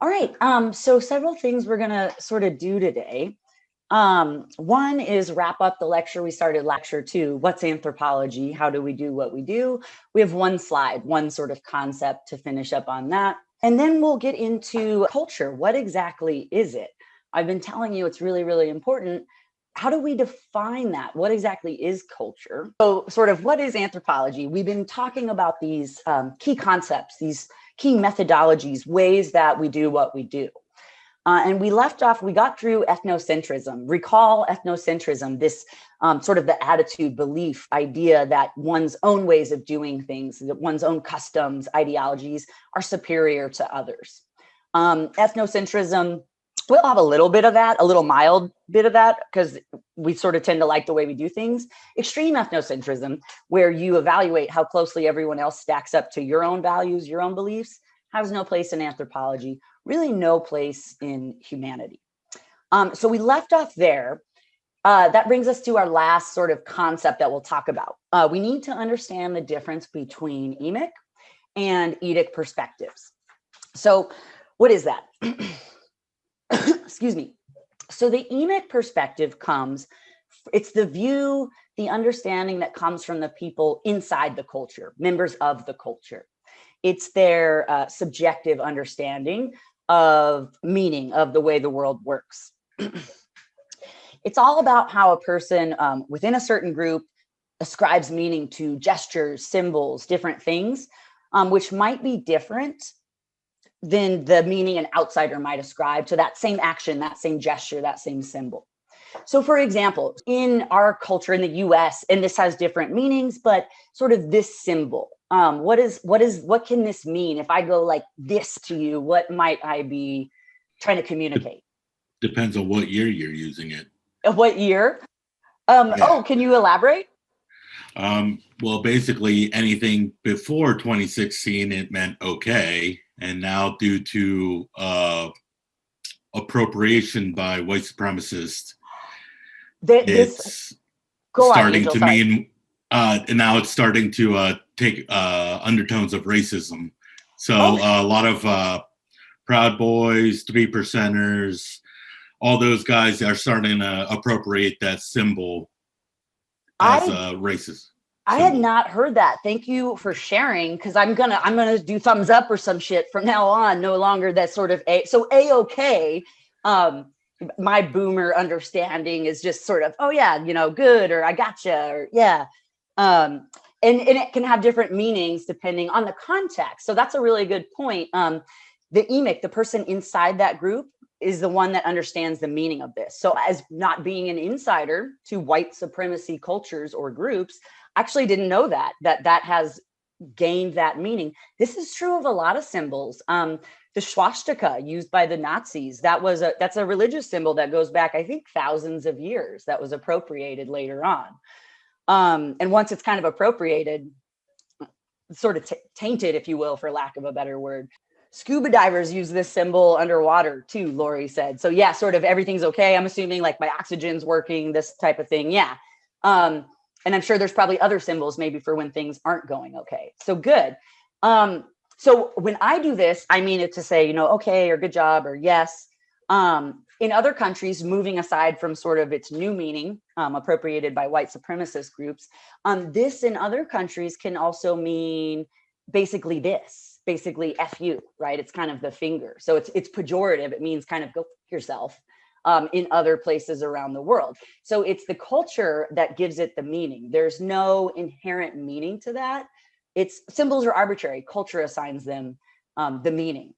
All right, so several things we're gonna sort of do today. One is wrap up the lecture. We started lecture 2, what's anthropology? How do we do what we do? We have one slide, one sort of concept to finish up on that. And then we'll get into culture. What exactly is it? I've been telling you it's really, really important. How do we define that? What exactly is culture? So sort of what is anthropology? We've been talking about these key concepts, these key methodologies, ways that we do what we do. And we left off, we got through ethnocentrism. Recall ethnocentrism, this sort of the attitude, belief, idea that one's own ways of doing things, that one's own customs, ideologies are superior to others. Ethnocentrism, we'll have a little bit of that, a little mild bit of that, because we sort of tend to like the way we do things. Extreme ethnocentrism, where you evaluate how closely everyone else stacks up to your own values, your own beliefs, has no place in anthropology, really no place in humanity. So we left off there. That brings us to our last sort of concept that we'll talk about. We need to understand the difference between emic and Edic perspectives. So what is that? Excuse me. So the emic perspective comes, it's the view, the understanding that comes from the people inside the culture, members of the culture. It's their subjective understanding of meaning of the way the world works. It's all about how a person within a certain group ascribes meaning to gestures, symbols, different things, which might be different than the meaning an outsider might ascribe to that same action, that same gesture, that same symbol. So for example, in our culture in the US, and this has different meanings, but sort of this symbol, what can this mean? If I go like this to you, what might I be trying to communicate? Depends on what year you're using it. What year? Yeah. Oh, can you elaborate? Well, basically anything before 2016, it meant okay. And now due to appropriation by white supremacists, it's starting to mean, and now it's starting to take undertones of racism. So a lot of Proud Boys, 3%ers, all those guys are starting to appropriate that symbol as racist. I had not heard that. Thank you for sharing, because I'm gonna do thumbs up or some shit from now on. No longer that sort of A-OK. My boomer understanding is just sort of, oh yeah, you know, good, or I gotcha, or yeah. And it can have different meanings depending on the context. So that's a really good point. The emic, the person inside that group, is the one that understands the meaning of this. So as not being an insider to white supremacy cultures or groups, actually didn't know that has gained that meaning. This is true of a lot of symbols. The swastika used by the Nazis, that's a religious symbol that goes back, I think, thousands of years, that was appropriated later on. And once it's kind of appropriated, sort of tainted, if you will, for lack of a better word. Scuba divers use this symbol underwater too, Lowie said. So yeah, sort of everything's okay. I'm assuming like my oxygen's working, this type of thing. Yeah. And I'm sure there's probably other symbols maybe for when things aren't going okay. So good. So when I do this, I mean it to say, you know, okay, or good job, or yes. In other countries, moving aside from sort of its new meaning appropriated by white supremacist groups, this in other countries can also mean basically this, basically F you, right? It's kind of the finger. So it's pejorative. It means kind of go f yourself in other places around the world. So it's the culture that gives it the meaning. There's no inherent meaning to that. It's symbols are arbitrary. Culture assigns them the meaning.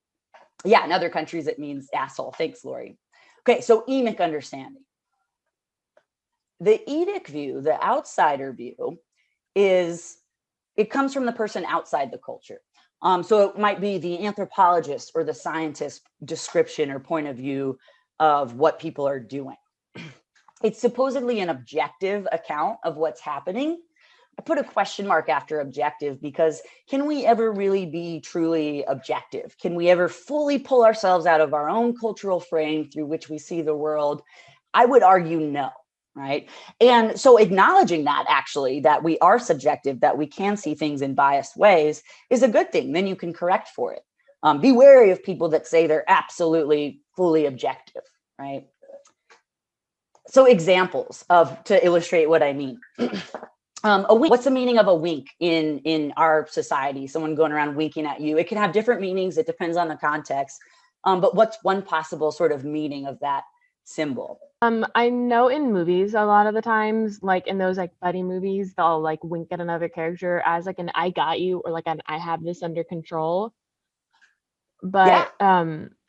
Yeah, in other countries, it means asshole. Thanks, Lowie. Okay, so emic understanding. The Edic view, the outsider view, it comes from the person outside the culture. So it might be the anthropologist or the scientist description or point of view of what people are doing. It's supposedly an objective account of what's happening. I put a question mark after objective because can we ever really be truly objective? Can we ever fully pull ourselves out of our own cultural frame through which we see the world? I would argue no, right? And so acknowledging that actually, that we are subjective, that we can see things in biased ways is a good thing. Then you can correct for it. Be wary of people that say they're absolutely fully objective, right? So examples to illustrate what I mean. A wink. What's the meaning of a wink in our society? Someone going around winking at you. It can have different meanings. It depends on the context. But what's one possible sort of meaning of that symbol? I know in movies a lot of the times, like in those like buddy movies, they'll like wink at another character as like an "I got you" or like an "I have this under control." But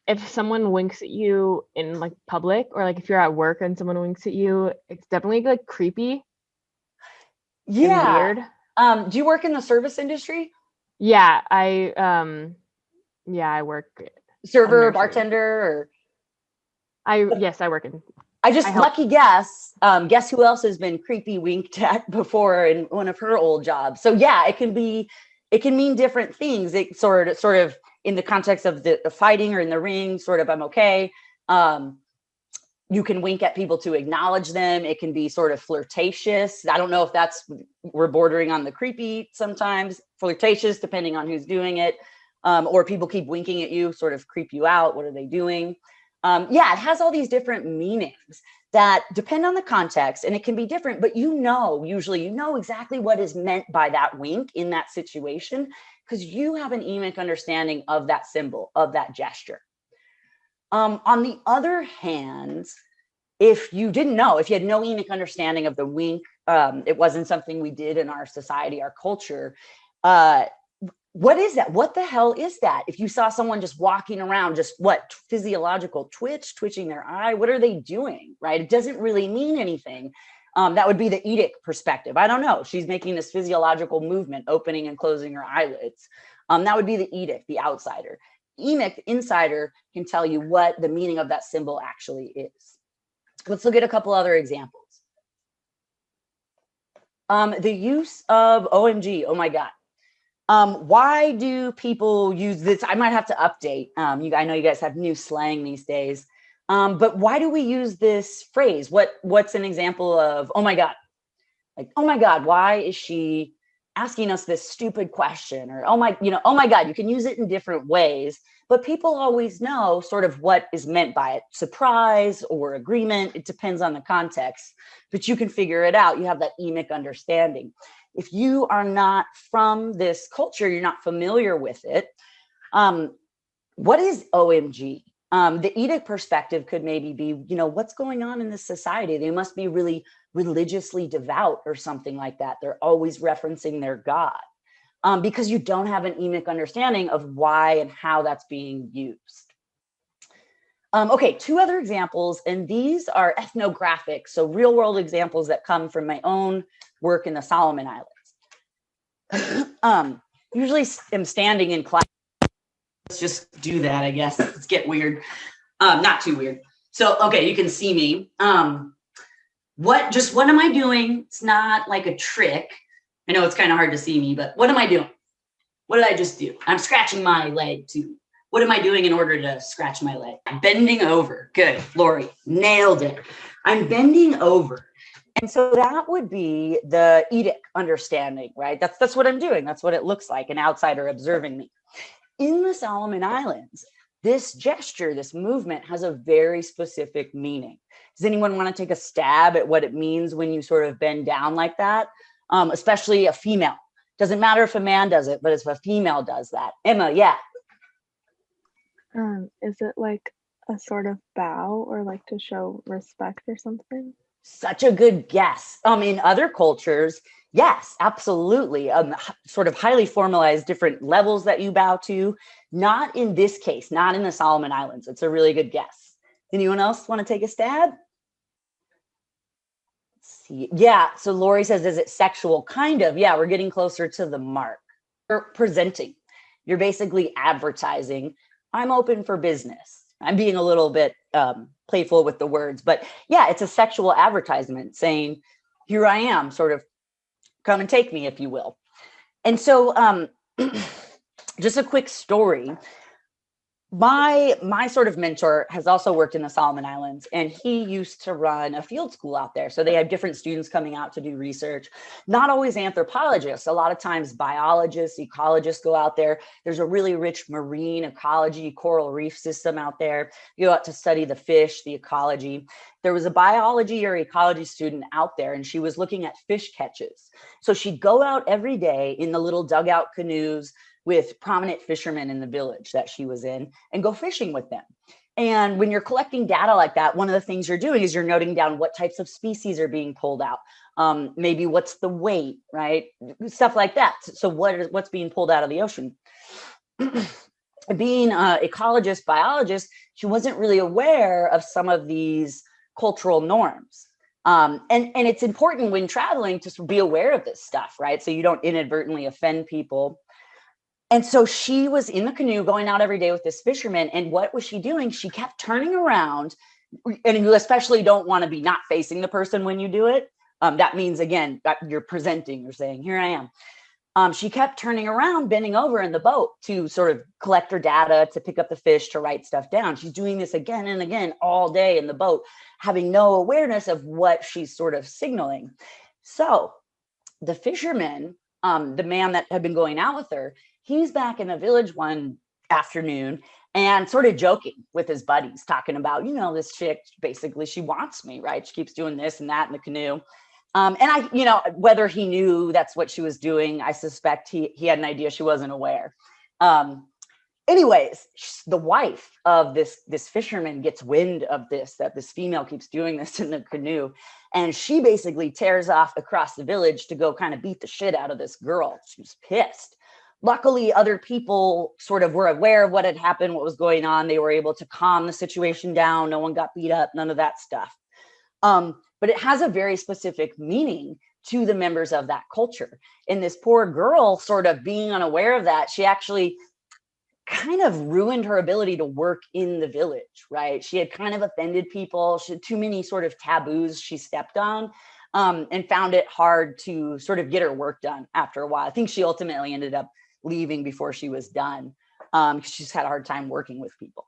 if someone winks at you in like public, or like if you're at work and someone winks at you, it's definitely like creepy. Yeah. And weird. Do you work in the service industry? Yeah, I work. Server, bartender, or yes, I work in. Lucky guess. Guess who else has been creepy winked at before in one of her old jobs? So yeah, it can mean different things. It sort of in the context of the fighting or in the ring, sort of I'm okay. You can wink at people to acknowledge them. It can be sort of flirtatious. I don't know if we're bordering on the creepy sometimes, flirtatious, depending on who's doing it. Or people keep winking at you, sort of creep you out. What are they doing? It has all these different meanings that depend on the context, and it can be different, but usually you know exactly what is meant by that wink in that situation because you have an emic understanding of that symbol, of that gesture. On the other hand, if you didn't know, if you had no emic understanding of the wink, it wasn't something we did in our society, our culture, what is that? What the hell is that? If you saw someone just walking around, just physiological twitching their eye, what are they doing, right? It doesn't really mean anything. That would be the Edic perspective. I don't know. She's making this physiological movement, opening and closing her eyelids. That would be the Edic, the outsider. Emic, the insider, can tell you what the meaning of that symbol actually is. Let's look at a couple other examples. The use of OMG, oh my God. Why do people use this? I might have to update. I know you guys have new slang these days. But why do we use this phrase? What's an example of, oh my God? Like, oh my God, why is she asking us this stupid question? Or, oh my God, you can use it in different ways, but people always know sort of what is meant by it. Surprise or agreement, it depends on the context, but you can figure it out. You have that emic understanding. If you are not from this culture, you're not familiar with it. What is OMG? The Edic perspective could maybe be, what's going on in this society? They must be really religiously devout or something like that. They're always referencing their God because you don't have an emic understanding of why and how that's being used. Okay, two other examples, and these are ethnographic, so real world examples that come from my own work in the Solomon Islands. Usually I'm standing in class. Let's just do that, I guess. Let's get weird. Not too weird. So, okay, you can see me. What am I doing? It's not like a trick. I know it's kind of hard to see me, but what am I doing? What did I just do? I'm scratching my leg too. What am I doing in order to scratch my leg? I'm bending over. Good, Lori, nailed it. I'm bending over. And so that would be the Edic understanding, right? That's what I'm doing. That's what it looks like, an outsider observing me. In the Solomon Islands, this gesture, this movement has a very specific meaning. Does anyone want to take a stab at what it means when you sort of bend down like that? Especially a female. Doesn't matter if a man does it, but if a female does that. Emma, yeah. Is it like a sort of bow or like to show respect or something? Such a good guess. In other cultures, yes, absolutely. Sort of highly formalized different levels that you bow to. Not in this case, not in the Solomon Islands. It's a really good guess. Anyone else want to take a stab? Let's see. Yeah, so Lori says, is it sexual? Kind of. Yeah, we're getting closer to the mark. You're presenting. You're basically advertising. I'm open for business. I'm being a little bit playful with the words, but yeah, it's a sexual advertisement saying, here I am, sort of come and take me, if you will. And so just a quick story. My sort of mentor has also worked in the Solomon Islands, and he used to run a field school out there. So they have different students coming out to do research, not always anthropologists. A lot of times biologists, ecologists go out there. There's a really rich marine ecology, coral reef system out there. You go out to study the fish, the ecology. There was a biology or ecology student out there, and she was looking at fish catches. So she'd go out every day in the little dugout canoes with prominent fishermen in the village that she was in and go fishing with them. And when you're collecting data like that, one of the things you're doing is you're noting down what types of species are being pulled out. Maybe what's the weight, right? Stuff like that. So what's being pulled out of the ocean? Being an ecologist, biologist, she wasn't really aware of some of these cultural norms. And it's important when traveling to be aware of this stuff, right? So you don't inadvertently offend people. And so she was in the canoe going out every day with this fisherman. And what was she doing? She kept turning around, and you especially don't want to be not facing the person when you do it. That means, again, that you're presenting, you're saying, here I am. She kept turning around, bending over in the boat to sort of collect her data, to pick up the fish, to write stuff down. She's doing this again and again all day in the boat, having no awareness of what she's sort of signaling. So the fisherman, the man that had been going out with her, he's back in the village one afternoon and sort of joking with his buddies, talking about, this chick, basically, she wants me, right? She keeps doing this and that in the canoe. And whether he knew that's what she was doing, I suspect he had an idea she wasn't aware. Anyways, the wife of this fisherman gets wind of this, that this female keeps doing this in the canoe. And she basically tears off across the village to go kind of beat the shit out of this girl. She was pissed. Luckily, other people sort of were aware of what had happened, what was going on. They were able to calm the situation down. No one got beat up, none of that stuff. But it has a very specific meaning to the members of that culture. And this poor girl, sort of being unaware of that, she actually kind of ruined her ability to work in the village, right? She had kind of offended people. She had too many sort of taboos she stepped on, and found it hard to sort of get her work done after a while. I think she ultimately ended up leaving before she was done. She just had a hard time working with people.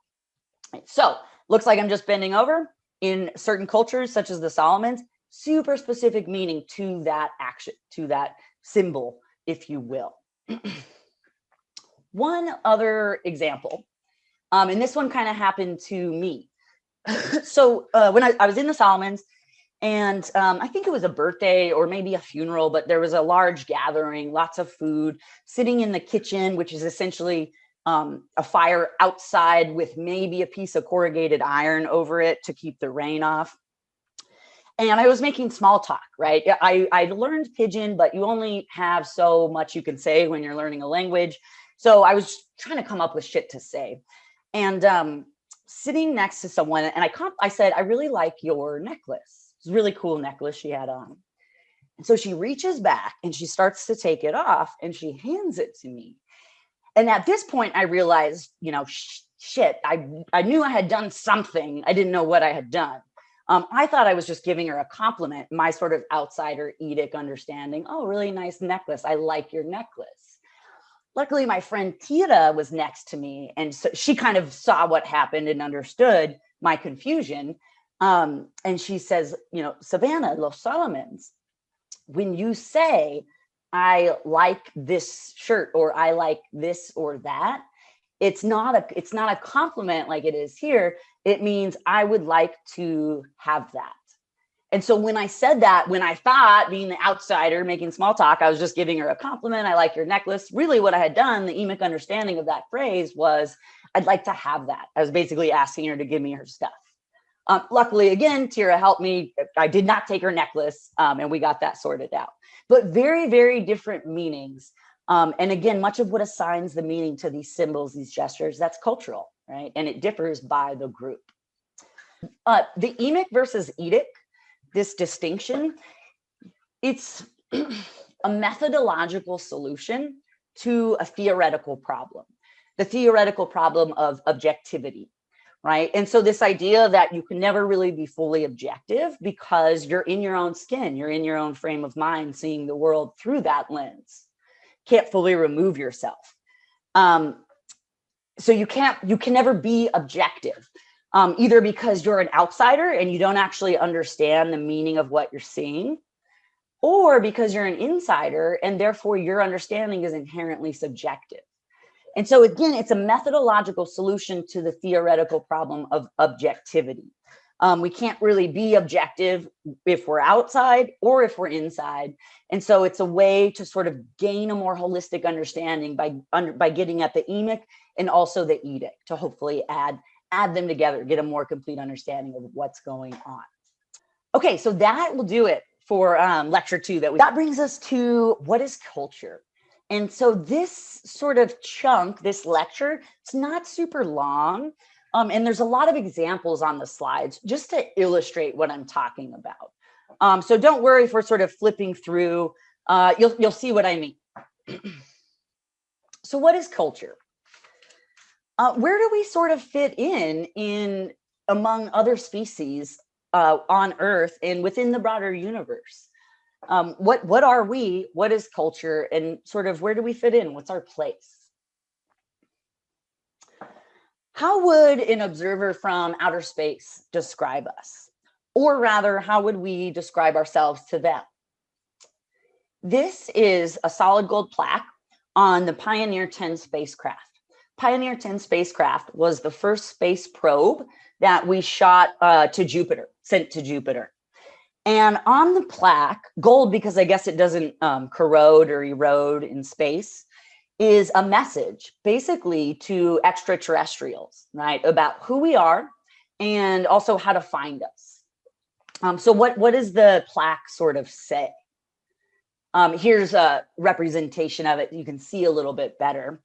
So looks like I'm just bending over. In certain cultures, such as the Solomons, super specific meaning to that action, to that symbol, if you will. One other example, and this one kind of happened to me. So when I was in the Solomons, and I think it was a birthday or maybe a funeral, but there was a large gathering, lots of food, sitting in the kitchen, which is essentially a fire outside with maybe a piece of corrugated iron over it to keep the rain off. And I was making small talk, right? I learned Pidgin, but you only have so much you can say when you're learning a language. So I was trying to come up with shit to say. And sitting next to someone, and I said, I really like your necklace. It's a really cool necklace she had on. And so she reaches back and she starts to take it off and she hands it to me. And at this point, I realized, shit, I knew I had done something. I didn't know what I had done. I thought I was just giving her a compliment, my sort of outsider Edic understanding. Oh, really nice necklace. I like your necklace. Luckily, my friend Tira was next to me. And so she kind of saw what happened and understood my confusion. And she says, Savannah, Los Solomons, when you say, I like this shirt, or I like this or that, it's not a compliment like it is here. It means I would like to have that. And so when I said that, when I thought, being the outsider making small talk, I was just giving her a compliment. I like your necklace. Really what I had done, the emic understanding of that phrase was, I'd like to have that. I was basically asking her to give me her stuff. Luckily, again, Tira helped me. I did not take her necklace, and we got that sorted out. But very, very different meanings. And again, much of what assigns the meaning to these symbols, these gestures, that's cultural, right? And it differs by the group. The emic versus Edic, this distinction, it's a methodological solution to a theoretical problem, the theoretical problem of objectivity. Right. And so this idea that you can never really be fully objective because you're in your own skin, you're in your own frame of mind, seeing the world through that lens, can't fully remove yourself. so you can never be objective, either because you're an outsider and you don't actually understand the meaning of what you're seeing, or because you're an insider and therefore your understanding is inherently subjective. And so again, it's a methodological solution to the theoretical problem of objectivity. We can't really be objective if we're outside or if we're inside. And so it's a way to sort of gain a more holistic understanding by getting at the emic and also the edic to hopefully add them together, get a more complete understanding of what's going on. Okay, so that will do it for lecture 2. That brings us to what is culture. And so this sort of chunk, this lecture, it's not super long. And there's a lot of examples on the slides just to illustrate what I'm talking about. So don't worry if we're sort of flipping through, you'll see what I mean. So what is culture? Where do we sort of fit in among other species on Earth and within the broader universe? What are we? What is culture? And sort of where do we fit in? What's our place? How would an observer from outer space describe us? Or rather, how would we describe ourselves to them? This is a solid gold plaque on the Pioneer 10 spacecraft. Pioneer 10 spacecraft was the first space probe that we shot to Jupiter, sent to Jupiter. And on the plaque, gold, because I guess it doesn't corrode or erode in space, is a message basically to extraterrestrials, right, about who we are and also how to find us. So what does the plaque sort of say? Here's a representation of it. You can see a little bit better.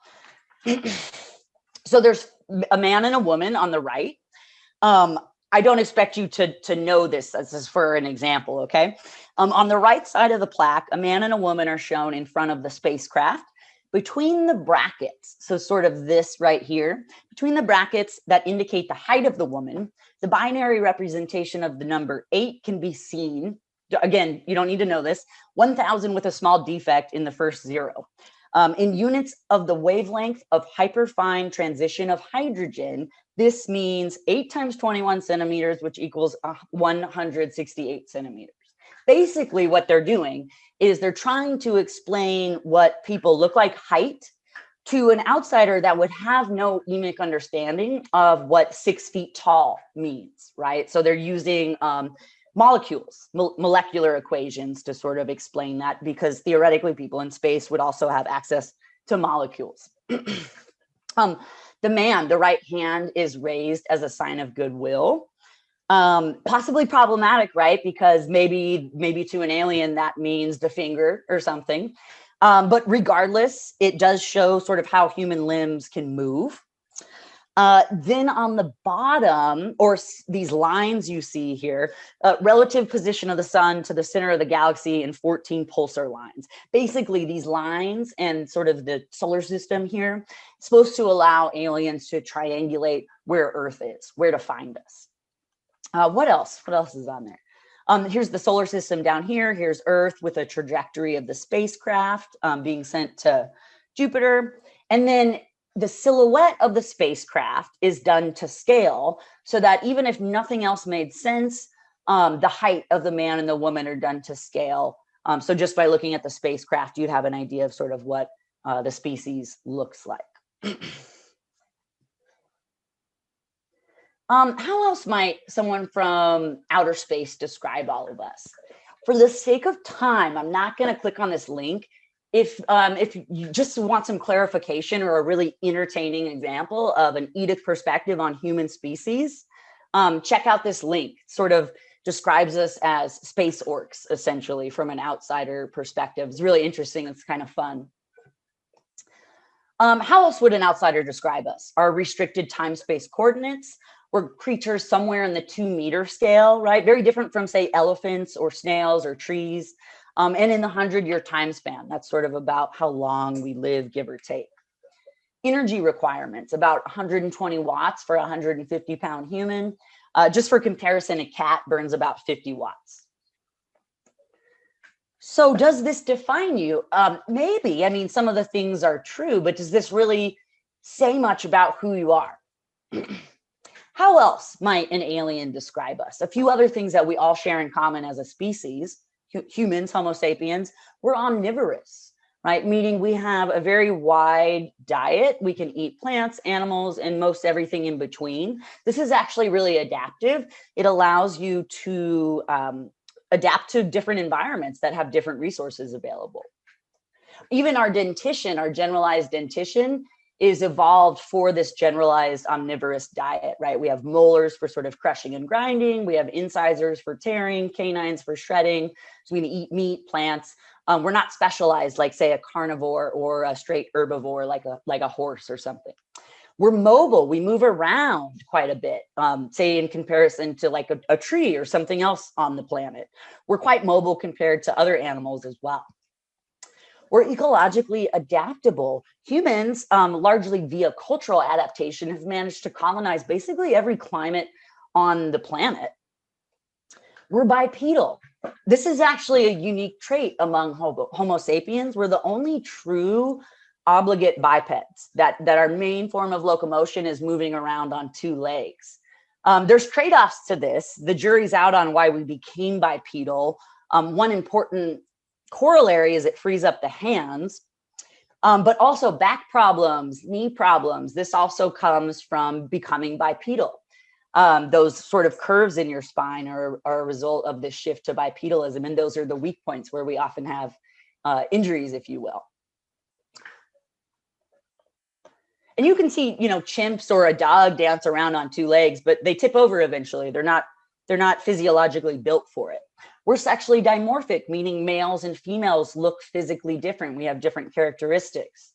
So there's a man and a woman on the right. I don't expect you to know this. This is for an example, okay? On the right side of the plaque, a man and a woman are shown in front of the spacecraft. Between the brackets, so sort of this right here, between the brackets that indicate the height of the woman, the binary representation of the number 8 can be seen. Again, you don't need to know this, 1,000 with a small defect in the first 0. In units of the wavelength of hyperfine transition of hydrogen, this means 8 times 21 centimeters, which equals 168 centimeters. Basically, what they're doing is they're trying to explain what people look like height to an outsider that would have no emic understanding of what 6 feet tall means, right? So they're using molecules, molecular equations to sort of explain that, because theoretically people in space would also have access to molecules. The man, the right hand is raised as a sign of goodwill. Possibly problematic, right? Because maybe to an alien that means the finger or something. But regardless, it does show sort of how human limbs can move. Then on the bottom, or these lines you see here, relative position of the sun to the center of the galaxy and 14 pulsar lines. Basically, these lines and sort of the solar system here, supposed to allow aliens to triangulate where Earth is, where to find us. What else? What else is on there? Here's the solar system down here. Here's Earth with a trajectory of the spacecraft being sent to Jupiter. And then the silhouette of the spacecraft is done to scale so that even if nothing else made sense, the height of the man and the woman are done to scale. So just by looking at the spacecraft, you'd have an idea of sort of what the species looks like. How else might someone from outer space describe all of us? For the sake of time, I'm not going to click on this link. If you just want some clarification or a really entertaining example of an Edic perspective on human species, check out this link. It sort of describes us as space orcs, essentially, from an outsider perspective. It's really interesting. It's kind of fun. How else would an outsider describe us? Our restricted time-space coordinates. We're creatures somewhere in the 2-meter scale, right? Very different from, say, elephants or snails or trees. And in the 100-year time span, that's sort of about how long we live, give or take. Energy requirements, about 120 watts for a 150-pound human. Just for comparison, a cat burns about 50 watts. So does this define you? Maybe. I mean, some of the things are true, but does this really say much about who you are. How else might an alien describe us? A few other things that we all share in common as a species, humans, Homo sapiens, we're omnivorous, right? Meaning we have a very wide diet. We can eat plants, animals, and most everything in between. This is actually really adaptive. It allows you to adapt to different environments that have different resources available. Even our dentition, our generalized dentition, is evolved for this generalized omnivorous diet, right? We have molars for sort of crushing and grinding. We have incisors for tearing, canines for shredding. So we can eat meat, plants. We're not specialized like, say, a carnivore or a straight herbivore like a horse or something. We're mobile. We move around quite a bit, say in comparison to like a tree or something else on the planet. We're quite mobile compared to other animals as well. We're ecologically adaptable. Humans, largely via cultural adaptation, have managed to colonize basically every climate on the planet. We're bipedal. This is actually a unique trait among Homo sapiens. We're the only true obligate bipeds, that our main form of locomotion is moving around on two legs. There's trade-offs to this. The jury's out on why we became bipedal. One important corollary is it frees up the hands, but also back problems, knee problems. This also comes from becoming bipedal. Those sort of curves in your spine are a result of this shift to bipedalism, and those are the weak points where we often have injuries, if you will. And you can see, chimps or a dog dance around on two legs, but they tip over eventually. They're not physiologically built for it. We're sexually dimorphic, meaning males and females look physically different. We have different characteristics.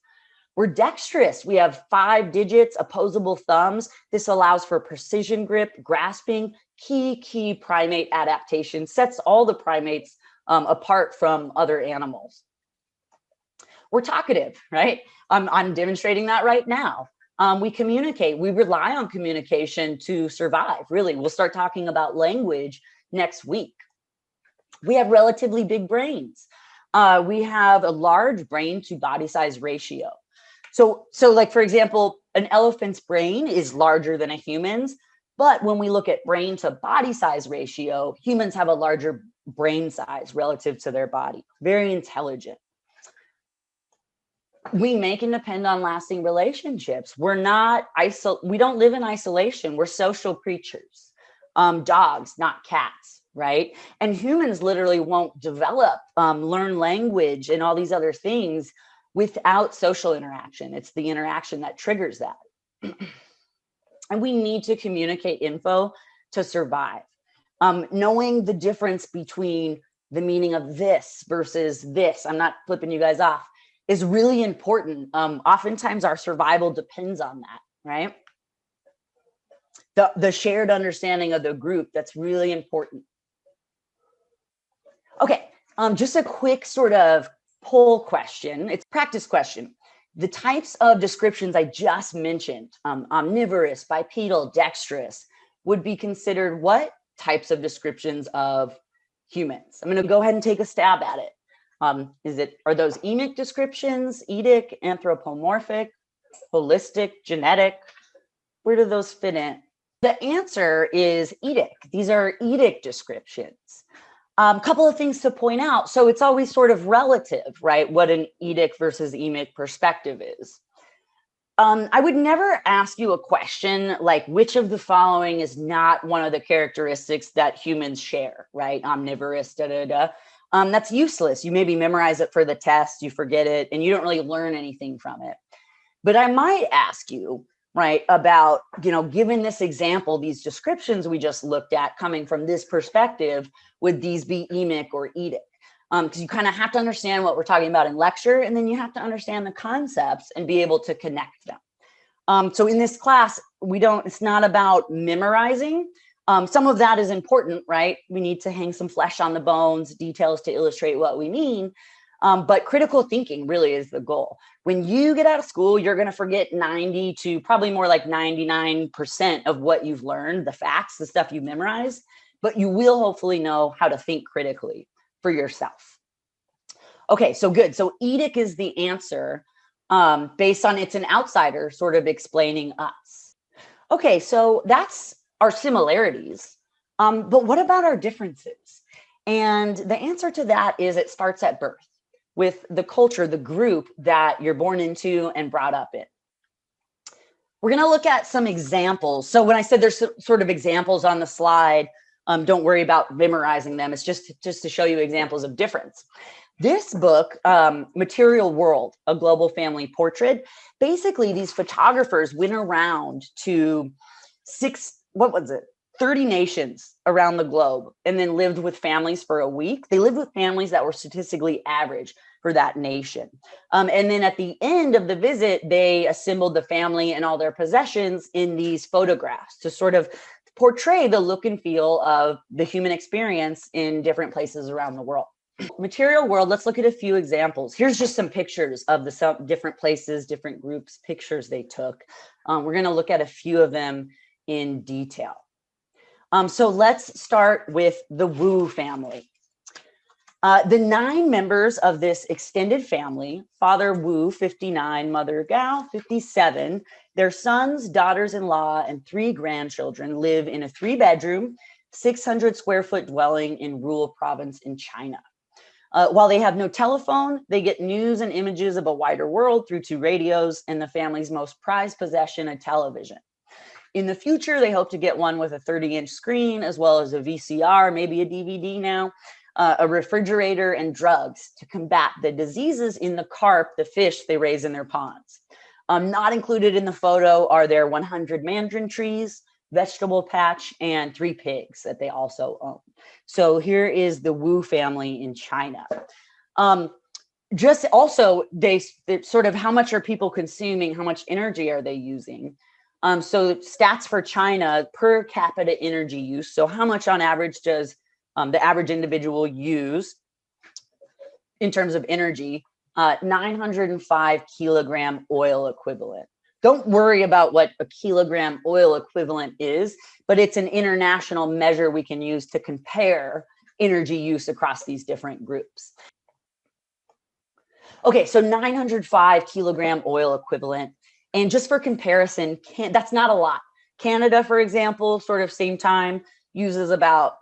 We're dexterous. We have 5 digits, opposable thumbs. This allows for precision grip, grasping, key primate adaptation, sets all the primates apart from other animals. We're talkative, right? I'm demonstrating that right now. We communicate. We rely on communication to survive, really. We'll start talking about language next week. We have relatively big brains. We have a large brain to body size ratio. So like, for example, an elephant's brain is larger than a human's, but when we look at brain to body size ratio, humans have a larger brain size relative to their body. Very intelligent. We make and depend on lasting relationships. We don't live in isolation. We're social creatures. Dogs, not cats, right? And humans literally won't develop, learn language and all these other things without social interaction. It's the interaction that triggers that. And we need to communicate info to survive. Knowing the difference between the meaning of this versus this, I'm not flipping you guys off, is really important. Oftentimes our survival depends on that, right? The shared understanding of the group, that's really important. Okay, just a quick sort of poll question. It's a practice question. The types of descriptions I just mentioned, omnivorous, bipedal, dexterous, would be considered what types of descriptions of humans? I'm going to go ahead and take a stab at it. Are those emic descriptions, etic, anthropomorphic, holistic, genetic? Where do those fit in? The answer is etic. These are etic descriptions. A couple of things to point out. So it's always sort of relative, right? What an etic versus emic perspective is. I would never ask you a question like, which of the following is not one of the characteristics that humans share, right? Omnivorous, that's useless. You maybe memorize it for the test, you forget it, and you don't really learn anything from it. But I might ask you, right, about, given this example, these descriptions we just looked at coming from this perspective, would these be emic or etic? Because you kind of have to understand what we're talking about in lecture, and then you have to understand the concepts and be able to connect them. So in this class, it's not about memorizing. Some of that is important, right? We need to hang some flesh on the bones, details to illustrate what we mean. But critical thinking really is the goal. When you get out of school, you're going to forget 90 to probably more like 99% of what you've learned, the facts, the stuff you've memorized, but you will hopefully know how to think critically for yourself. Okay, so good. So etic is the answer. based on it's an outsider sort of explaining us. Okay, so that's our similarities. But what about our differences? And the answer to that is it starts at birth with the culture, the group that you're born into and brought up in. We're going to look at some examples. So when I said there's sort of examples on the slide, don't worry about memorizing them. It's just to show you examples of difference. This book, Material World, A Global Family Portrait, basically these photographers went around to 30 nations around the globe and then lived with families for a week. They lived with families that were statistically average for that nation. And then at the end of the visit, they assembled the family and all their possessions in these photographs to sort of portray the look and feel of the human experience in different places around the world. Material World, let's look at a few examples. Here's just some pictures of the different places, different groups, pictures they took. We're going to look at a few of them in detail. So let's start with the Wu family. The 9 members of this extended family, Father Wu, 59, Mother Gao, 57, their sons, daughters-in-law, and 3 grandchildren live in a 3-bedroom, 600 square foot dwelling in rural province in China. While they have no telephone, they get news and images of a wider world through 2 radios and the family's most prized possession, a television. In the future, they hope to get one with a 30-inch screen, as well as a VCR, maybe a DVD now, a refrigerator, and drugs to combat the diseases in the carp, the fish they raise in their ponds. Not included in the photo are their 100 mandarin trees, vegetable patch, and 3 pigs that they also own. So here is the Wu family in China. Just also, they sort of how much are people consuming? How much energy are they using? So stats for China, per capita energy use. So how much on average does the average individual use in terms of energy? 905 kilogram oil equivalent. Don't worry about what a kilogram oil equivalent is, but it's an international measure we can use to compare energy use across these different groups. Okay, so 905 kilogram oil equivalent. And just for comparison, that's not a lot. Canada, for example, sort of same time, uses about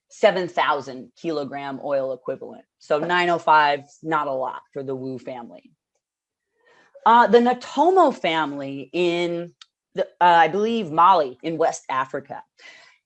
7,000 kilogram oil equivalent. So 905 is not a lot for the Wu family. The Natomo family in, I believe, Mali in West Africa.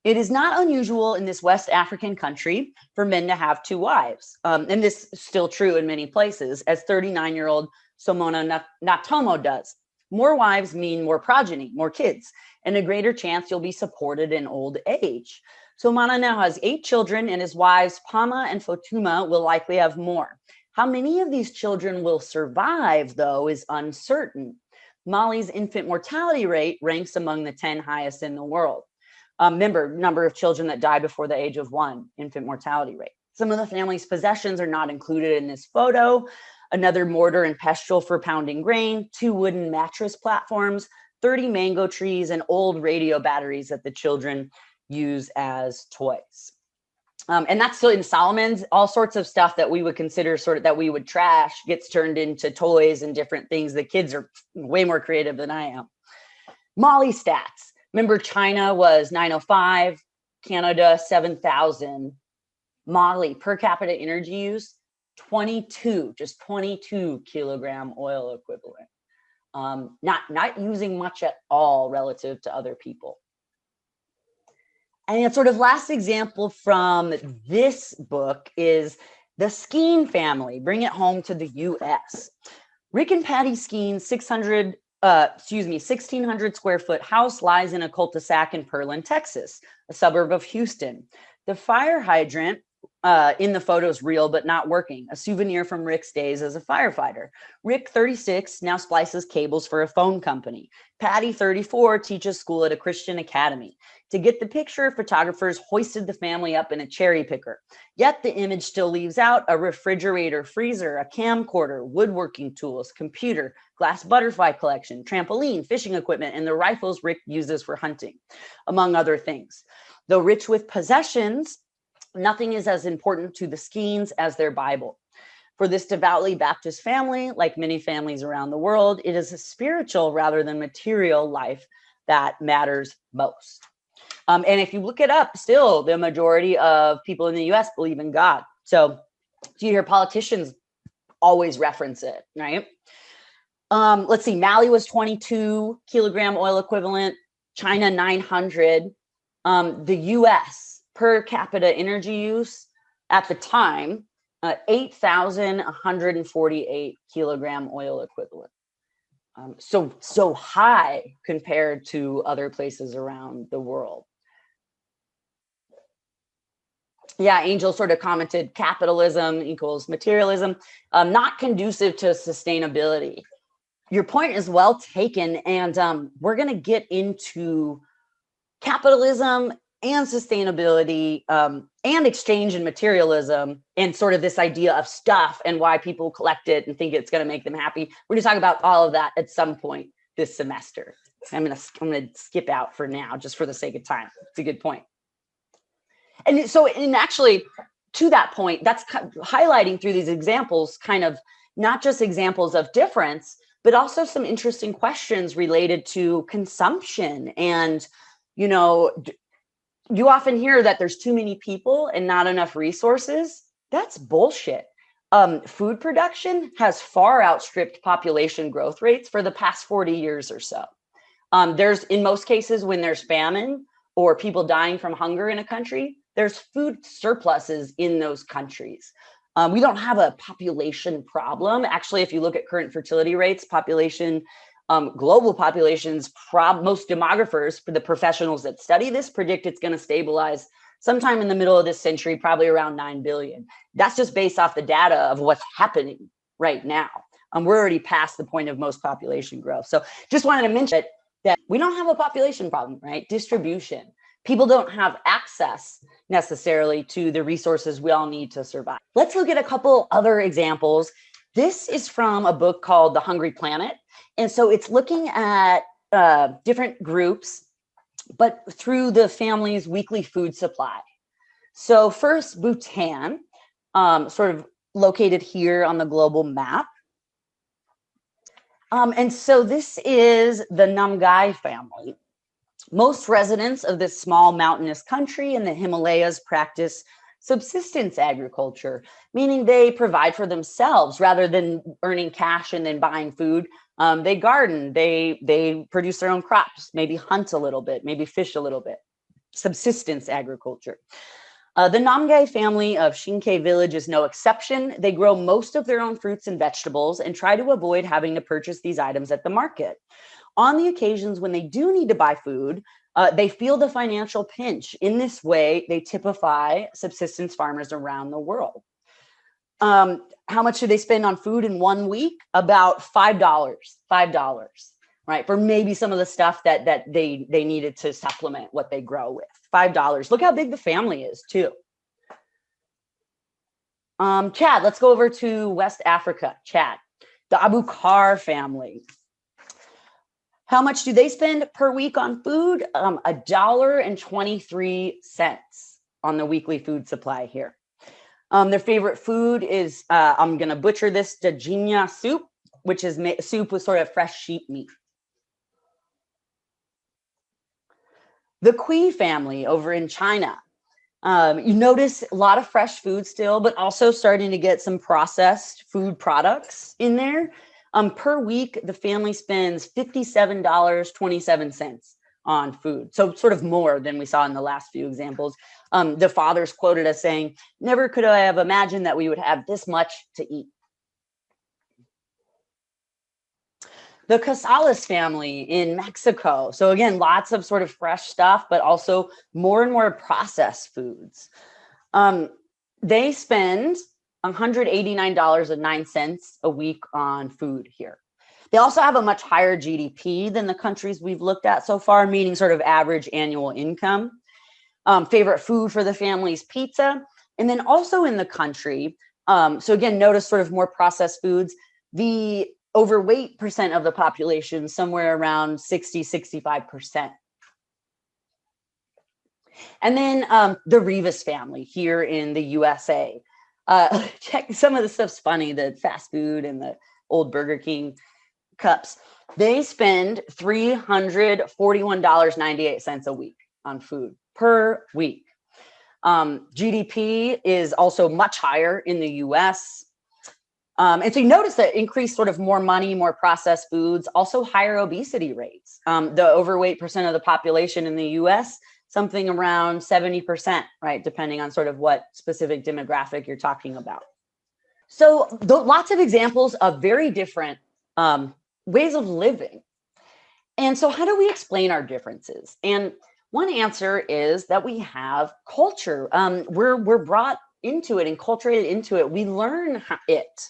It is not unusual in this West African country for men to have 2 wives. And this is still true in many places, as 39-year-old Somona Natomo does. More wives mean more progeny, more kids, and a greater chance you'll be supported in old age. So Mana now has 8 children, and his wives Pama and Fotuma will likely have more. How many of these children will survive, though, is uncertain. Mali's infant mortality rate ranks among the 10 highest in the world. Remember, number of children that die before the age of 1, infant mortality rate. Some of the family's possessions are not included in this photo. Another mortar and pestle for pounding grain, 2 wooden mattress platforms, 30 mango trees, and old radio batteries that the children use as toys. And that's still in Solomon's, all sorts of stuff that we would consider sort of that we would trash gets turned into toys and different things. The kids are way more creative than I am. Mali stats. Remember, China was 905, Canada 7,000. Mali per capita energy use, 22, just 22 kilogram oil equivalent. Not using much at all relative to other people. And a sort of last example from this book is the Skeen family. Bring it home to the US. Rick and Patty Skeen's 1,600 square foot house lies in a cul-de-sac in Pearland, Texas, a suburb of Houston. The fire hydrant in the photo is real, but not working, a souvenir from Rick's days as a firefighter. Rick, 36, now splices cables for a phone company. Patty, 34, teaches school at a Christian academy. To get the picture, photographers hoisted the family up in a cherry picker. Yet the image still leaves out a refrigerator, freezer, a camcorder, woodworking tools, computer, glass butterfly collection, trampoline, fishing equipment, and the rifles Rick uses for hunting, among other things. Though rich with possessions, nothing is as important to the Skeens as their Bible. For this devoutly Baptist family, like many families around the world, it is a spiritual rather than material life that matters most. And if you look it up, still the majority of people in the US believe in God. So you hear politicians always reference it, right? Let's see, Mali was 22 kilogram oil equivalent, China 900. The US per capita energy use at the time, 8,148 kilogram oil equivalent. So high compared to other places around the world. Yeah, Angel sort of commented capitalism equals materialism, not conducive to sustainability. Your point is well taken, and we're going to get into capitalism and sustainability and exchange and materialism and sort of this idea of stuff and why people collect it and think it's going to make them happy. We're going to talk about all of that at some point this semester. I'm going to skip out for now just for the sake of time. It's a good point. And so, and actually, to that point, that's highlighting through these examples, kind of not just examples of difference, but also some interesting questions related to consumption. And, you know, you often hear that there's too many people and not enough resources. That's bullshit. Food production has far outstripped population growth rates for the past 40 years or so. There's, in most cases, when there's famine or people dying from hunger in a country, there's food surpluses in those countries. We don't have a population problem. Actually, if you look at current fertility rates, global populations, most demographers, for the professionals that study this, predict it's going to stabilize sometime in the middle of this century, probably around 9 billion. That's just based off the data of what's happening right now. We're already past the point of most population growth. So just wanted to mention that we don't have a population problem, right? Distribution. People don't have access necessarily to the resources we all need to survive. Let's look at a couple other examples. This is from a book called The Hungry Planet. And so it's looking at different groups, but through the family's weekly food supply. So first, Bhutan, sort of located here on the global map. And so this is the Namgai family. Most residents of this small mountainous country in the Himalayas practice subsistence agriculture, meaning they provide for themselves rather than earning cash and then buying food. They garden, they produce their own crops, maybe hunt a little bit, maybe fish a little bit. Subsistence agriculture. The Namgai family of Shinkai village is no exception. They grow most of their own fruits and vegetables and try to avoid having to purchase these items at the market. On the occasions when they do need to buy food, they feel the financial pinch. In this way, they typify subsistence farmers around the world. How much do they spend on food in 1 week? About $5, right? For maybe some of the stuff that they needed to supplement what they grow with. $5. Look how big the family is too. Chad, let's go over to West Africa. Chad, the Abukar family. How much do they spend per week on food? $1.23 on the weekly food supply here. Their favorite food is, I'm going to butcher this, dajinya soup, which is soup with sort of fresh sheep meat. The Kui family over in China. You notice a lot of fresh food still, but also starting to get some processed food products in there. Per week, the family spends $57.27 on food. So sort of more than we saw in the last few examples. The father's quoted as saying, "Never could I have imagined that we would have this much to eat." The Casales family in Mexico. So again, lots of sort of fresh stuff, but also more and more processed foods. They spend $189.09 a week on food here. They also have a much higher GDP than the countries we've looked at so far, meaning sort of average annual income. Favorite food for the family's pizza. And then also in the country, so again, notice sort of more processed foods. The overweight percent of the population, somewhere around 60-65%. And then the Rivas family here in the USA. Check some of the stuff's funny, the fast food and the old Burger King cups. They spend $341.98 a week on food per week. GDP is also much higher in the US. And so you notice that increased sort of more money, more processed foods, also higher obesity rates. The overweight percent of the population in the US, something around 70%, right? Depending on sort of what specific demographic you're talking about. So lots of examples of very different ways of living. And so how do we explain our differences? And one answer is that we have culture. We're brought into it, enculturated into it. We learn it,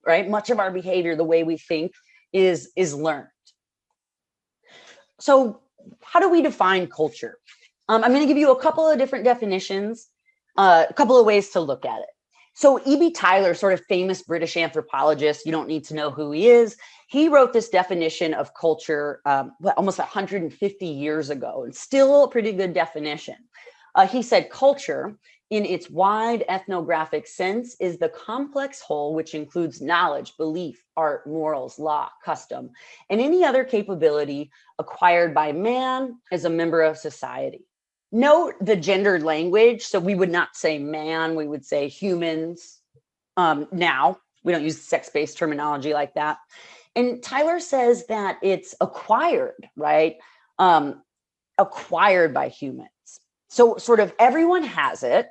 right? Much of our behavior, the way we think is learned. So how do we define culture? I'm going to give you a couple of different definitions, a couple of ways to look at it. So E.B. Tylor, sort of famous British anthropologist, you don't need to know who he is. He wrote this definition of culture almost 150 years ago, and still a pretty good definition. He said, culture, in its wide ethnographic sense, is the complex whole which includes knowledge, belief, art, morals, law, custom, and any other capability acquired by man as a member of society. Note the gendered language. So we would not say man, we would say humans. Now, we don't use sex-based terminology like that. And Tylor says that it's acquired, right? Acquired by humans. So sort of everyone has it,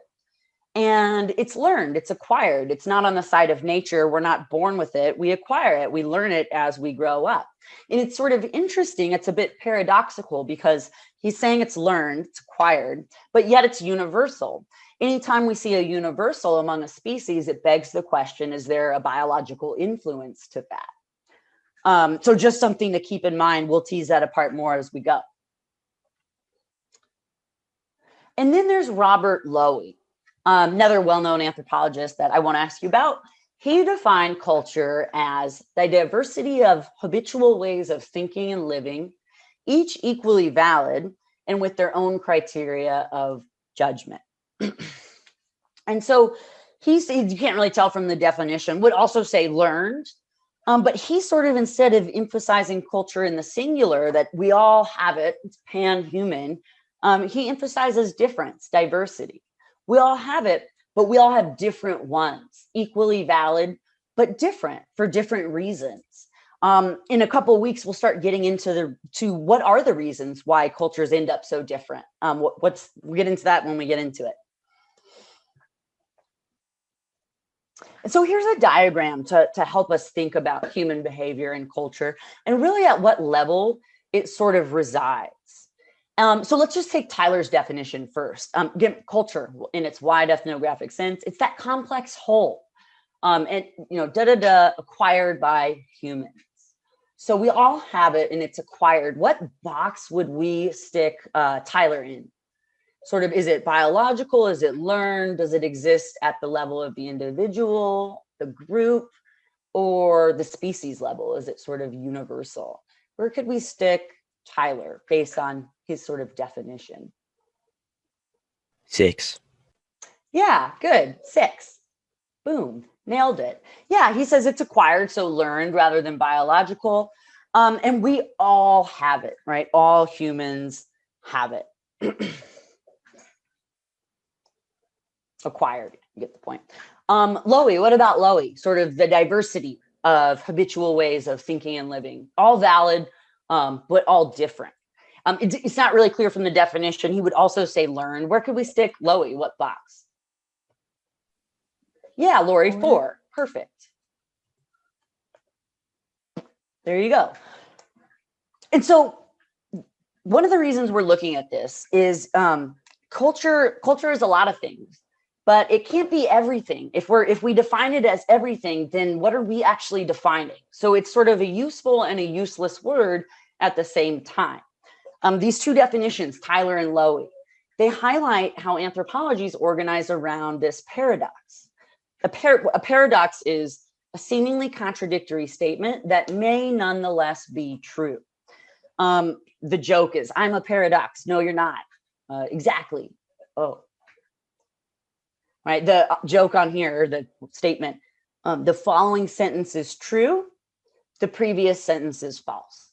and it's learned, it's acquired. It's not on the side of nature. We're not born with it. We acquire it. We learn it as we grow up. And it's sort of interesting. It's a bit paradoxical because he's saying it's learned, it's acquired, but yet it's universal. Anytime we see a universal among a species, it begs the question, is there a biological influence to that? So just something to keep in mind. We'll tease that apart more as we go. And then there's Robert Lowie, another well-known anthropologist that I want to ask you about. He defined culture as the diversity of habitual ways of thinking and living, each equally valid and with their own criteria of judgment. And so you can't really tell from the definition, would also say learned, but he sort of, instead of emphasizing culture in the singular, that we all have it, it's pan-human, he emphasizes difference, diversity. We all have it, but we all have different ones, equally valid, but different for different reasons. In a couple of weeks, we'll start getting into what are the reasons why cultures end up so different. We'll get into that when we get into it. And so here's a diagram to help us think about human behavior and culture, and really at what level it sort of resides. So let's just take Tylor's definition first. Culture, in its wide ethnographic sense, it's that complex whole, and acquired by humans. So we all have it, and it's acquired. What box would we stick Tylor in? Sort of, is it biological? Is it learned? Does it exist at the level of the individual, the group, or the species level? Is it sort of universal? Where could we stick Tylor based on his sort of definition? 6. Yeah, good. 6. Boom, nailed it. Yeah, he says it's acquired, so learned rather than biological. And we all have it, right? All humans have it. Acquired, you get the point. Lowie, what about Lowie? Sort of the diversity of habitual ways of thinking and living. All valid, but all different. It's not really clear from the definition. He would also say learn. Where could we stick Lowie? What box? Yeah, Lori, 4. Perfect. There you go. And so one of the reasons we're looking at this is culture is a lot of things, but it can't be everything. If we define it as everything, then what are we actually defining? So it's sort of a useful and a useless word at the same time. These two definitions, Tylor and Lowie, they highlight how anthropology is organized around this paradox. A paradox is a seemingly contradictory statement that may nonetheless be true. The joke is, I'm a paradox. No, you're not. Exactly. Oh. right? The joke on here, the statement, the following sentence is true, the previous sentence is false,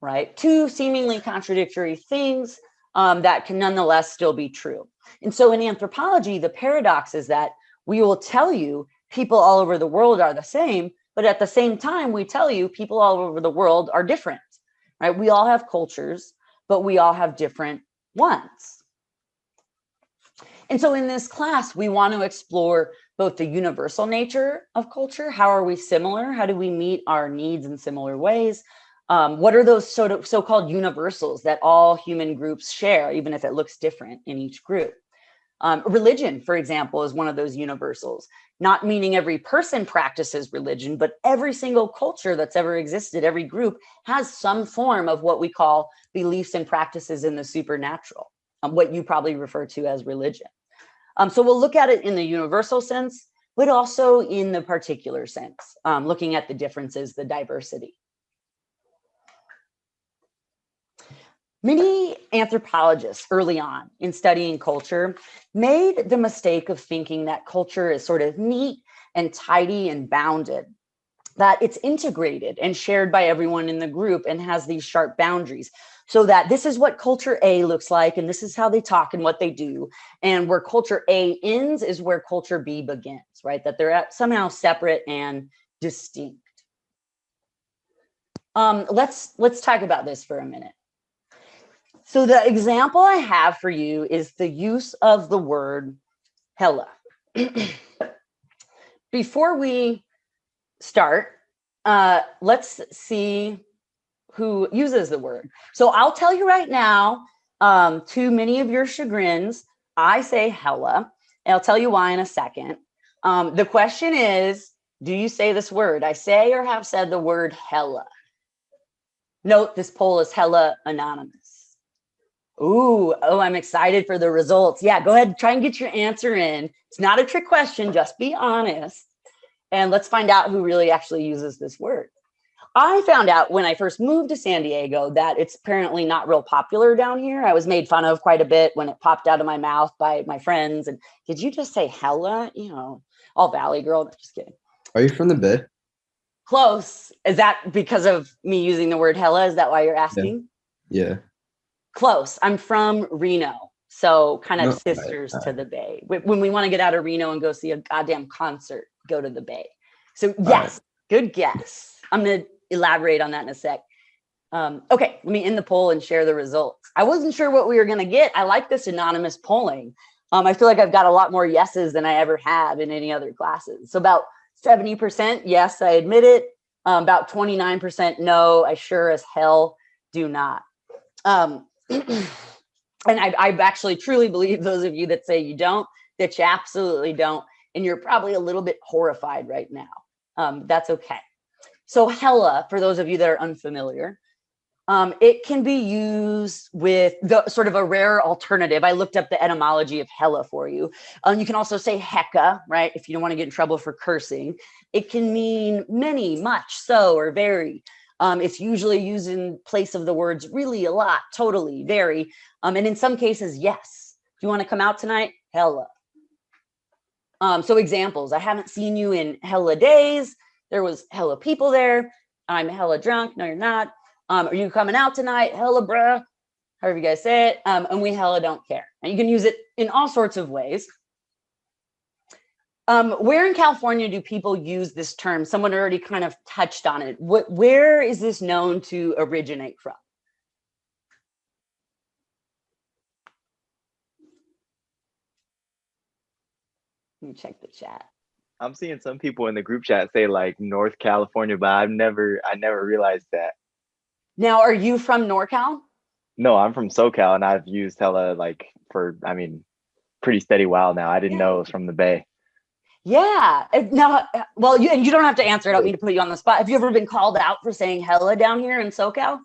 right? Two seemingly contradictory things that can nonetheless still be true. And so in anthropology, the paradox is that we will tell you people all over the world are the same, but at the same time, we tell you people all over the world are different, right? We all have cultures, but we all have different ones. And so in this class, we want to explore both the universal nature of culture. How are we similar? How do we meet our needs in similar ways? What are those so-called universals that all human groups share, even if it looks different in each group? Religion, for example, is one of those universals, not meaning every person practices religion, but every single culture that's ever existed, every group has some form of what we call beliefs and practices in the supernatural, what you probably refer to as religion. So we'll look at it in the universal sense, but also in the particular sense, looking at the differences, the diversity. Many anthropologists early on in studying culture made the mistake of thinking that culture is sort of neat and tidy and bounded, that it's integrated and shared by everyone in the group and has these sharp boundaries, so that this is what culture A looks like and this is how they talk and what they do. And where culture A ends is where culture B begins, right? That they're somehow separate and distinct. Let's talk about this for a minute. So the example I have for you is the use of the word hella. Before we start, let's see who uses the word. So I'll tell you right now, to many of your chagrins, I say hella, and I'll tell you why in a second. The question is, do you say this word? I say or have said the word hella. Note this poll is hella anonymous. Ooh, oh, I'm excited for the results. Yeah, go ahead, try and get your answer in. It's not a trick question, just be honest. And let's find out who really actually uses this word. I found out when I first moved to San Diego that it's apparently not real popular down here. I was made fun of quite a bit when it popped out of my mouth by my friends. And did you just say hella? You know, all Valley girl, no, just kidding. Are you from the Bay? Close. Is that because of me using the word hella? Is that why you're asking? Yeah. Close. I'm from Reno, so kind of sisters to the Bay. When we want to get out of Reno and go see a goddamn concert, go to the Bay. So yes, good guess. I'm going to elaborate on that in a sec. Okay, let me end the poll and share the results. I wasn't sure what we were going to get. I like this anonymous polling. I feel like I've got a lot more yeses than I ever have in any other classes. So about 70% yes, I admit it. About 29% no, I sure as hell do not. And I actually truly believe those of you that say you don't, that you absolutely don't, and you're probably a little bit horrified right now. That's okay. So hella, for those of you that are unfamiliar, it can be used with the sort of a rare alternative. I looked up the etymology of hella for you. You can also say hecka, right? If you don't want to get in trouble for cursing. It can mean many, much, so, or very. It's usually used in place of the words really, a lot, totally, very. And in some cases, yes. Do you want to come out tonight? Hella. So examples, I haven't seen you in hella days. There was hella people there. I'm hella drunk. No, you're not. Are you coming out tonight? Hella bruh. However you guys say it. And we hella don't care. And you can use it in all sorts of ways. Where in California do people use this term? Someone already kind of touched on it. Where is this known to originate from? Let me check the chat. I'm seeing some people in the group chat say like North California, but I never realized that. Now, are you from NorCal? No, I'm from SoCal, and I've used hella like for, I mean, pretty steady while now. I didn't know it was from the Bay. Yeah. Now, well, you don't have to answer. I don't mean to put you on the spot. Have you ever been called out for saying hella down here in SoCal?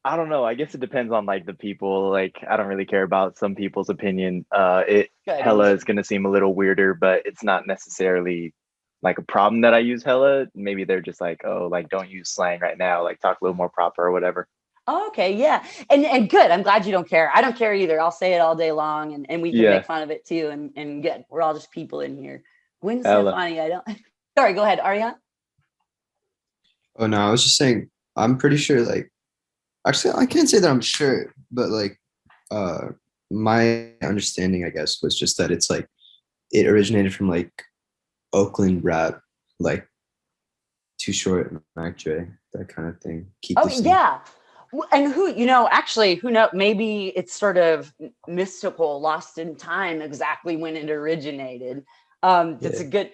I don't know. I guess it depends on like the people. Like, I don't really care about some people's opinion. Hella is gonna seem a little weirder, but it's not necessarily like a problem that I use hella. Maybe they're just like, oh, like don't use slang right now. Like talk a little more proper or whatever. Okay, yeah. And good. I'm glad you don't care. I don't care either. I'll say it all day long and we can make fun of it too. And good. We're all just people in here. Gwen Stefani, I don't sorry, go ahead, Ariane. Oh no, I was just saying I'm pretty sure like actually I can't say that I'm sure, but like my understanding, I guess, was just that it's like it originated from like Oakland rap, like Too Short, Mac Dre, that kind of thing. Yeah. And actually, who knows, maybe it's sort of mystical, lost in time, exactly when it originated. That's a good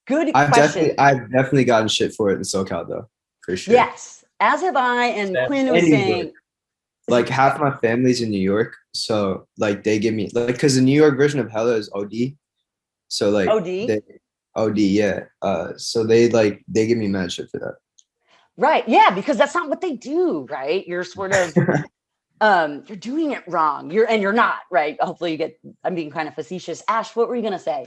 question. I've definitely gotten shit for it in SoCal though, for sure. Yes, as have I. And Quinn was saying, like half my family's in New York, so like they give me like because the New York version of Hella is OD, so like OD, yeah. So they give me mad shit for that. Right, yeah, because that's not what they do, right? You're sort of you're doing it wrong. You're not, right? Hopefully I'm being kind of facetious. Ash, what were you gonna say?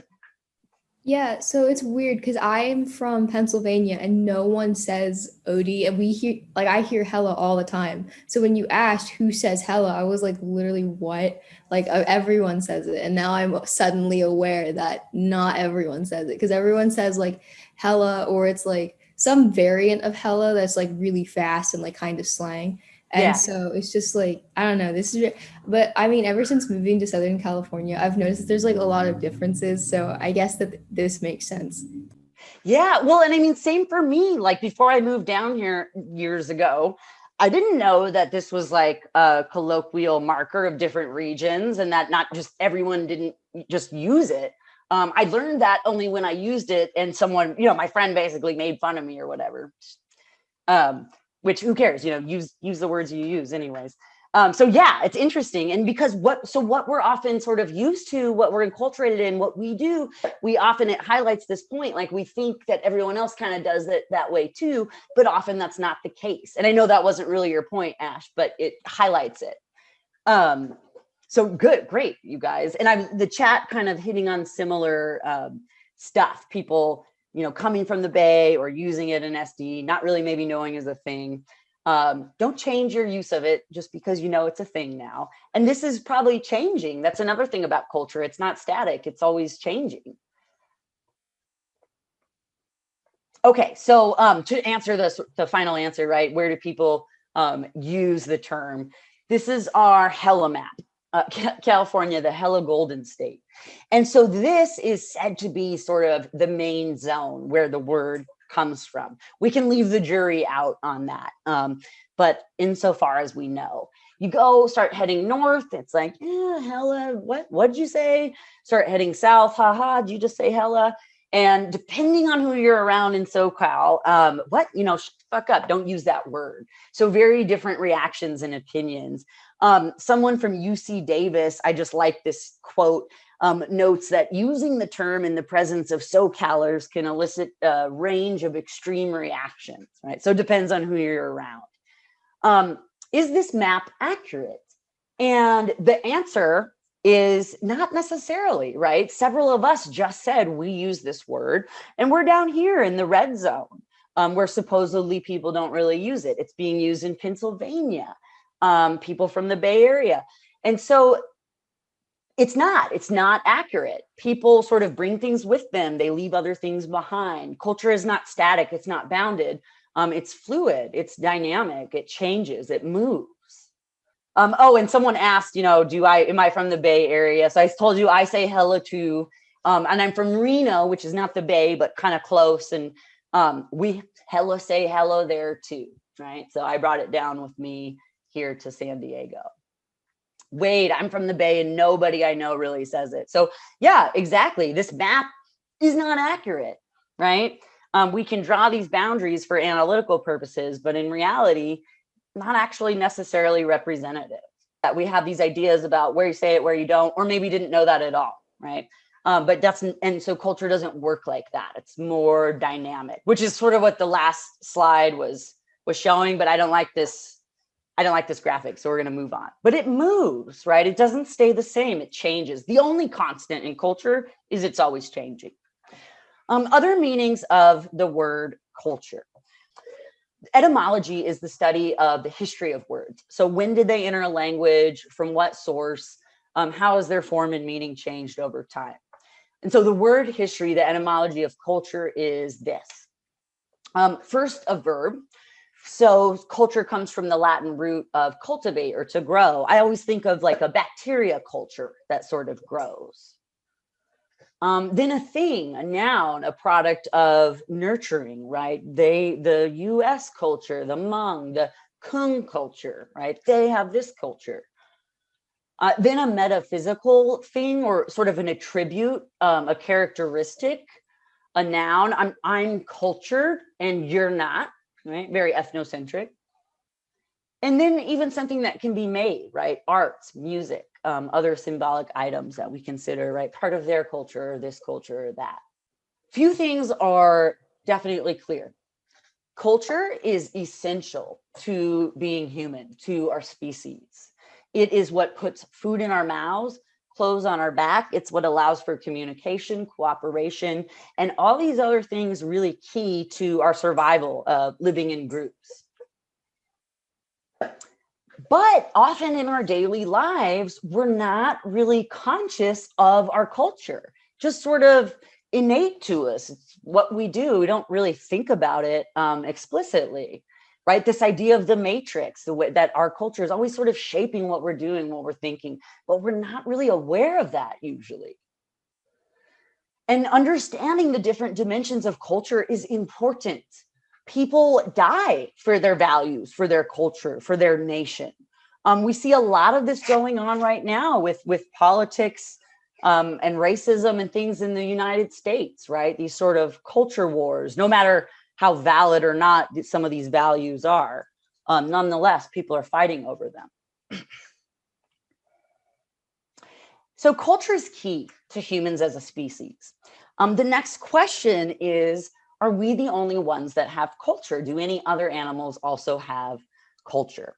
Yeah, so it's weird because I'm from Pennsylvania and no one says OD, and I hear hella all the time. So when you asked who says hella, I was like, literally what? Like everyone says it, and now I'm suddenly aware that not everyone says it because everyone says like hella, or it's like some variant of hella that's like really fast and like kind of slang. And so it's just like, I don't know, but I mean, ever since moving to Southern California, I've noticed that there's like a lot of differences. So I guess that this makes sense. Yeah, well, and I mean, same for me. Like before I moved down here years ago, I didn't know that this was like a colloquial marker of different regions and that not just everyone didn't just use it. I learned that only when I used it and someone, my friend basically made fun of me or whatever. Which who cares, use the words you use anyways. So yeah, it's interesting. And because what we're often sort of used to, what we're enculturated in, what we do, it highlights this point, like we think that everyone else kind of does it that way too, but often that's not the case. And I know that wasn't really your point, Ash, but it highlights it. So great, you guys. And the chat kind of hitting on similar stuff, people coming from the Bay or using it in SD, not really maybe knowing is a thing. Don't change your use of it just because it's a thing now. And this is probably changing. That's another thing about culture. It's not static. It's always changing. Okay, so to answer the final answer, right? Where do people use the term? This is our Hella map. California, the Hella Golden State. And so this is said to be sort of the main zone where the word comes from. We can leave the jury out on that. But insofar as we know, you start heading north, it's like, hella, what'd you say? Start heading south, haha, did you just say hella? And depending on who you're around in SoCal, fuck up, don't use that word. So very different reactions and opinions. Someone from UC Davis, I just like this quote, notes that using the term in the presence of SoCalers can elicit a range of extreme reactions, right? So it depends on who you're around. Is this map accurate? And the answer is not necessarily, right? Several of us just said we use this word, and we're down here in the red zone, where supposedly people don't really use it. It's being used in Pennsylvania, people from the Bay Area. And so it's not accurate. People sort of bring things with them. They leave other things behind. Culture is not static. It's not bounded. It's fluid. It's dynamic. It changes. It moves. And someone asked, am I from the Bay Area? So I told you I say hella too. And I'm from Reno, which is not the Bay, but kind of close. And we hella say hello there too, right? So I brought it down with me here to San Diego. Wait, I'm from the Bay and nobody I know really says it. So yeah, exactly. This map is not accurate, right? We can draw these boundaries for analytical purposes, but in reality, not actually necessarily representative. That we have these ideas about where you say it, where you don't, or maybe didn't know that at all, right? And so culture doesn't work like that. It's more dynamic, which is sort of what the last slide was showing, but I don't like this graphic, so we're going to move on. But it moves, right? It doesn't stay the same. It changes. The only constant in culture is it's always changing. Other meanings of the word culture. etymology is the study of the history of words. So when did they enter a language? From what source? How has their form and meaning changed over time? And so the word history, the etymology of culture, is this. First, a verb. So culture comes from the Latin root of cultivate, or to grow. I always think of like a bacteria culture that sort of grows. Then a thing, a noun, a product of nurturing, right? The US culture, the Hmong, the Kung culture, right? They have this culture. Then a metaphysical thing, or sort of an attribute, a characteristic, a noun. I'm cultured and you're not, right? Very ethnocentric. And then even something that can be made, right? Arts, music, other symbolic items that we consider, right? Part of their culture, or this culture, or that. Few things are definitely clear. Culture is essential to being human, to our species. It is what puts food in our mouths, clothes on our back. It's what allows for communication, cooperation, and all these other things really key to our survival of living in groups. But often in our daily lives, we're not really conscious of our culture, just sort of innate to us. It's what we do. We don't really think about it explicitly, right? This idea of the matrix, the way that our culture is always sort of shaping what we're doing, what we're thinking, but we're not really aware of that usually. And understanding the different dimensions of culture is important. People die for their values, for their culture, for their nation. We see a lot of this going on right now with politics and racism and things in the United States, right? These sort of culture wars, no matter how valid or not some of these values are, nonetheless, people are fighting over them. So culture is key to humans as a species. The next question is, are we the only ones that have culture? Do any other animals also have culture?